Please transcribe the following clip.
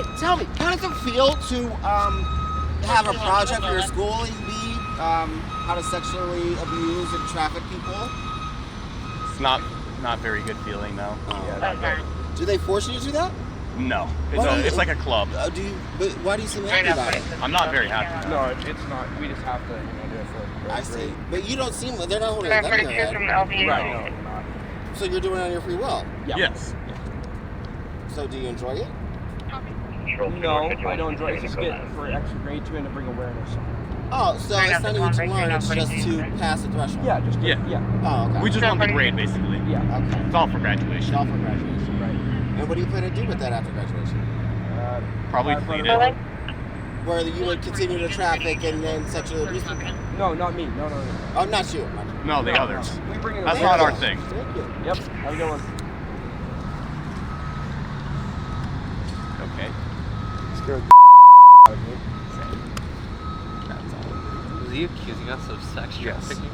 Hey, tell me, how does it feel to have a project for your school be how to sexually abuse and traffic people? It's not very good feeling, though. Do they force you to do that? No, it's like a club. But why do you seem happy about it? I'm not very happy. No, it's not. We just have to, do it for. I see. But you don't seem. They're not holding a gun in their head. Right. No, we're not. So you're doing it on your free will. Yeah. Yes. So do you enjoy it? No, I don't enjoy it. It's just good for extra grade 2 and to bring awareness. Oh, so it's not even to learn, it's just to pass the threshold. Yeah, just Yeah. Oh, okay. We just want the grade, basically. Yeah. Okay. It's all for graduation. All for graduation. Right. And what do you plan to do with that after graduation? Probably clean it. Where you would continue to traffic and then sexually abuse people? No, not me. No. Oh, not you. No, the others. We bring it That's awareness. not our thing. Thank you. Yep. Have a good one. Okay. Scared the out of me. That's all. Is he accusing us of sex trafficking?